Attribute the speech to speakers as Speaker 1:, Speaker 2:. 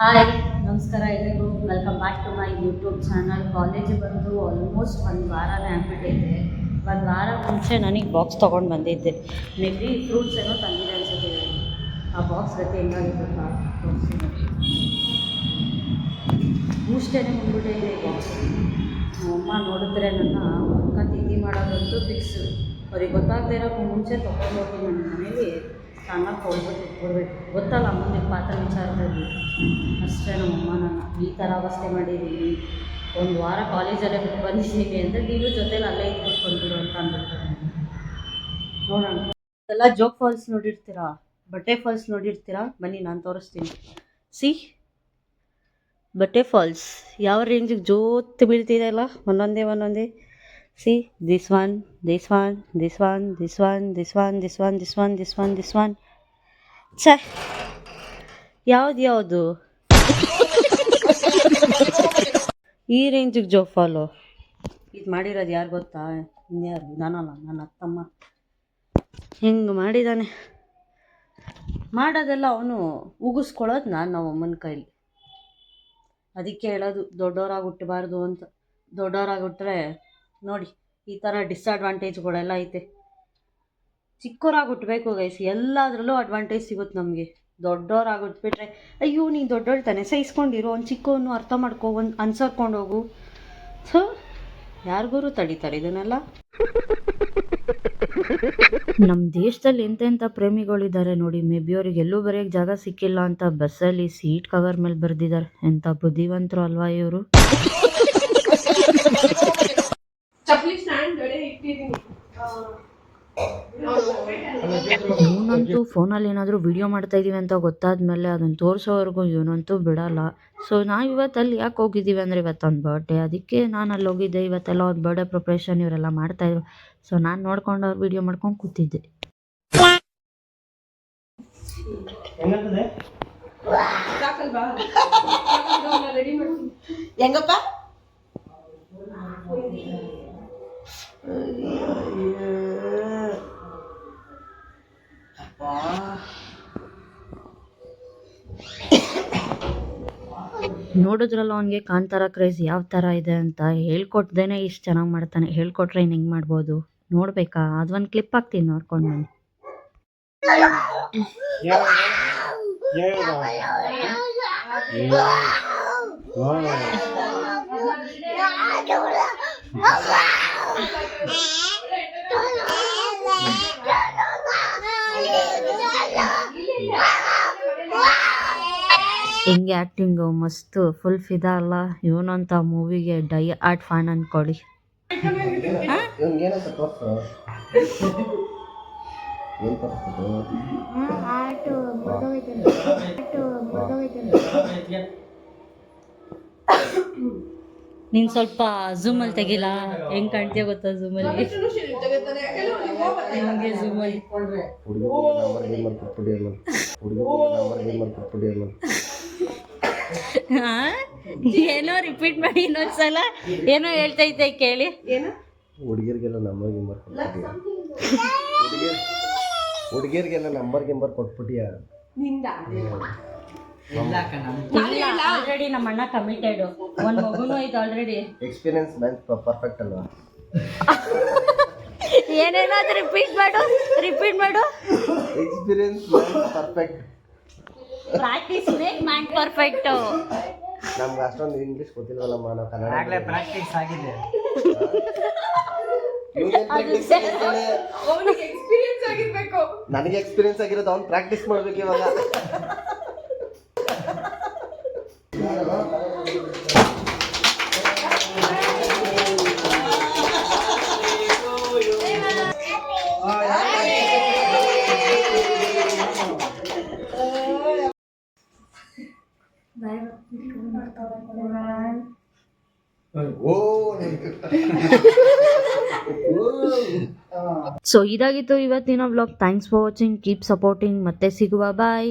Speaker 1: Hi, ನಮಸ್ಕಾರ ಎಲ್ರಿಗೂ. Welcome back to my YouTube channel. ಕಾಲೇಜಿಗೆ ಬಂದು ಆಲ್ಮೋಸ್ಟ್ ಒಂದು ವಾರನೇ ಆಗ್ಬಿಟ್ಟಿದೆ. ಒಂದು ವಾರ ಮುಂಚೆ ನನಗೆ ಬಾಕ್ಸ್ ತೊಗೊಂಡು ಬಂದಿದ್ದೆ. ಮೇ ಬಿ ಫ್ರೂಟ್ಸ್ ಏನೋ ತಂದಿದೆ ಅನ್ಸುತ್ತೆ. ಆ ಬಾಕ್ಸ್ ಗತಿ ಹೆಂಗಾಗಿರುತ್ತಾ ಮೂಷ್ಟೇನೆ ಮುಂದ್ಬಿಟ್ಟಿದೆ ಈ ಬಾಕ್ಸ್. ಅಮ್ಮ ನೋಡಿದ್ರೆ ನನ್ನ ಅಕ್ಕ ತಿಂಡಿ ಮಾಡೋದಂತೂ ಫಿಕ್ಸ್. ಅವ್ರಿಗೆ ಗೊತ್ತಾಗದೇ ಇರೋಕ್ಕೂ ಮುಂಚೆ ತೊಗೊಂಡು ಹೋಗಿ ನನ್ನ ಮನೇಲಿ ಚೆನ್ನಾಗಿ ಕೊಡ್ಬಿಟ್ಟು ಇಟ್ಕೊಡ್ಬೇಕು. ಗೊತ್ತಲ್ಲ ಅಮ್ಮನಿಗೆ ಪಾತ್ರೆ ವಿಚಾರದಲ್ಲಿ. ಅಷ್ಟೇ ನಮ್ಮಮ್ಮ ನನ್ನ ಈ ಥರ ಅವಸ್ಥೆ ಮಾಡಿದ್ದೀವಿ. ಒಂದು ವಾರ ಕಾಲೇಜಲ್ಲೇ ಬಿಟ್ಟು ಬಂದಿದ್ದೀವಿ ಅಂದರೆ ನೀವು ಜೊತೇಲಿ ಅಲ್ಲೇ ಇಟ್ಬಿಟ್ಟು ಬಂದ್ಬಿಡು ಅಂತ ಅಂದ್ಬಿಡ್ತಾರೆ. ನೋಡೋಣ. ಎಲ್ಲ ಜೋಗ್ ಫಾಲ್ಸ್ ನೋಡಿರ್ತೀರಾ, ಬಟ್ಟೆ ಫಾಲ್ಸ್ ನೋಡಿರ್ತೀರಾ. ಬನ್ನಿ ನಾನು ತೋರಿಸ್ತೀನಿ. ಸಿ ಬಟ್ಟೆ ಫಾಲ್ಸ್ ಯಾವ ರೇಂಜಿಗೆ ಜೋತ್ ಬೀಳ್ತಿದೆ ಅಲ್ಲ, ಒಂದೊಂದೇ. See this one, this one, this one, this one, this one, this one, this one, this one, this one. ಛೇ, ಯಾವುದು ಈ ರೇಂಜಿಗೆ ಜೋಗ್ ಫಾಲು ಇದು ಮಾಡಿರೋದು ಯಾರು ಗೊತ್ತಾ? ಇನ್ಯಾರು, ನಾನಲ್ಲ, ನನ್ನ ಅತ್ತಮ್ಮ. ಹಿಂಗೆ ಮಾಡಿದ್ದಾನೆ. ಮಾಡೋದೆಲ್ಲ ಅವನು ಉಗಿಸ್ಕೊಳ್ಳೋದು ನಾವು ಅಮ್ಮನ ಕೈಲಿ. ಅದಕ್ಕೆ ಹೇಳೋದು ದೊಡ್ಡವರಾಗಿ ಹುಟ್ಟಬಾರ್ದು ಅಂತ. ದೊಡ್ಡವರಾಗಿ ಹುಟ್ಟರೆ ನೋಡಿ ಈ ಥರ ಡಿಸ್ಅಡ್ವಾಂಟೇಜ್ಗಳೆಲ್ಲ ಐತೆ. ಚಿಕ್ಕವರಾಗಿ ಹುಟ್ಟಬೇಕು ಗೈಸ್, ಎಲ್ಲದರಲ್ಲೂ ಅಡ್ವಾಂಟೇಜ್ ಸಿಗುತ್ತೆ ನಮಗೆ. ದೊಡ್ಡವರಾಗಿ ಹುಟ್ಬಿಟ್ರೆ ಅಯ್ಯೋ ನೀನು ದೊಡ್ಡವಳು ತಾನೆ, ಸಹಿಸ್ಕೊಂಡಿರೋ, ಒಂದು ಚಿಕ್ಕವನು ಅರ್ಥ ಮಾಡ್ಕೊ, ಒಂದು ಅನ್ಸರ್ಕೊಂಡು ಹೋಗು. ಸೊ ಯಾರಿಗೂ ತಡೀತಾರೆ ಇದನ್ನೆಲ್ಲ. ನಮ್ಮ ದೇಶದಲ್ಲಿ ಎಂತೆಂಥ ಪ್ರೇಮಿಗಳಿದ್ದಾರೆ ನೋಡಿ. ಮೇ ಬಿ ಅವ್ರಿಗೆ ಎಲ್ಲೂ ಬರೆಯೋಕ್ಕೆ ಜಾಗ ಸಿಕ್ಕಿಲ್ಲ ಅಂತ ಬಸ್ಸಲ್ಲಿ ಸೀಟ್ ಕವರ್ ಮೇಲೆ ಬರೆದಿದ್ದಾರೆ. ಎಂಥ ಬುದ್ಧಿವಂತರು ಅಲ್ವಾ ಇವರು. ಇವನಂತೂ ಫೋನಲ್ಲಿ ಏನಾದರೂ ವಿಡಿಯೋ ಮಾಡ್ತಾ ಇದ್ದೀವಿ ಅಂತ ಗೊತ್ತಾದ್ಮೇಲೆ ಅದನ್ನು ತೋರಿಸೋವರೆಗೂ ಇವನಂತೂ ಬಿಡಲ್ಲ. ಸೊ ನಾವು ಇವತ್ತಲ್ಲಿ ಯಾಕೆ ಹೋಗಿದ್ದೀವಿ ಅಂದರೆ ಇವತ್ತೊಂದು ಬರ್ಡೇ, ಅದಕ್ಕೆ ನಾನು ಅಲ್ಲಿ ಹೋಗಿದ್ದೆ. ಇವತ್ತೆಲ್ಲ ಒಂದು ಬರ್ಡೇ ಪ್ರಿಪ್ರೇಷನ್ ಇವರೆಲ್ಲ ಮಾಡ್ತಾಯಿದ್ರು. ಸೊ ನಾನು ನೋಡ್ಕೊಂಡು ಅವ್ರು ವಿಡಿಯೋ ಮಾಡ್ಕೊಂಡು ಕೂತಿದ್ದೆ.
Speaker 2: ಹೆಂಗಪ್ಪ
Speaker 1: ನೋಡಿದ್ರಲ್ಲ ಅವನಿಗೆ ಕಾಂತಾರ ಕ್ರೇಜ್ ಯಾವ ಥರ ಇದೆ ಅಂತ. ಹೇಳ್ಕೊಟ್ದೇನೆ ಇಷ್ಟು ಚೆನ್ನಾಗಿ ಮಾಡ್ತಾನೆ. ಹೇಳ್ಕೊಟ್ರೆ ಇನ್ನು ಹೆಂಗೆ ಮಾಡ್ಬೋದು ನೋಡ್ಬೇಕಾ? ಅದೊಂದು ಕ್ಲಿಪ್ ಹಾಕ್ತೀನಿ, ನೋಡ್ಕೊಂಡು ಬನ್ನಿ. ಹೆಂಗೆ ಆ್ಯಕ್ಟಿಂಗು ಮಸ್ತು, ಫುಲ್ ಫಿದಾ ಅಲ್ಲ. ಇವನಂತ ಮೂವಿಗೆ ಡೈ ಆರ್ಟ್ ಫ್ಯಾನ್ ಅಂದ್ಕೊಳ್ಳಿ. ನೀನು ಸ್ವಲ್ಪ ಝೂಮಲ್ಲಿ ತೆಗಿಲ್ಲ, ಹೆಂಗೆ ಕಾಣ್ತೀಯ ಗೊತ್ತಾ ಝೂಮಲ್ಲಿ? ಹಿಂಗೆ ಝೂಮಲ್ಲಿ ಏನೋ ರಿಪೀಟ್ ಮಾಡಿ ಇನ್ನೊಂದ್ಸಲ. ಏನೋ ಹೇಳ್ತೈತೆ ಕೇಳಿ.
Speaker 3: ಹುಡುಗಿರಿಗೆಲ್ಲ ನಂಬರ್ ಗಿಂಬರ್ ಕೊಟ್ಬಿಟ್ಟಿಯ?
Speaker 1: ಆಲ್ರೆಡಿ ನಮ್ಮ ಅಣ್ಣ ಕಮಿಟೆಡ್, ಒಂದು ಮಗುನೂ ಐತೆ ಆಲ್ರೆಡಿ.
Speaker 3: ಎಕ್ಸ್ಪೀರಿಯನ್ಸ್ ಮ್ಯಾನ್ ಪರ್ಫೆಕ್ಟ್ ಅಲ್ವಾ?
Speaker 1: ಏನೇನಾದ್ರೂ ರಿಪೀಟ್ ಮಾಡು.
Speaker 3: Experience man perfect.
Speaker 1: Practice make man perfect.
Speaker 3: ನಮ್ಗೆ ಅಷ್ಟೊಂದು ಇಂಗ್ಲಿಷ್ ಗೊತ್ತಿಲ್ವಲ್ಲಮ್ಮ, ನಾವು ಕನ್ನಡ
Speaker 2: ಪ್ರಾಕ್ಟೀಸ್ ಆಗಿದೆ.
Speaker 3: ನನಗೆ ಎಕ್ಸ್ಪೀರಿಯನ್ಸ್ ಆಗಿರೋದು, ಅವ್ನು ಪ್ರಾಕ್ಟೀಸ್ ಮಾಡ್ಬೇಕು ಇವಾಗ.
Speaker 1: ಸೊ ಇದಾಗಿತ್ತು ಇವತ್ತಿನ vlog. Thanks for watching. Keep supporting. ಮತ್ತೆ ಸಿಗುವ. ಬಾಯ್.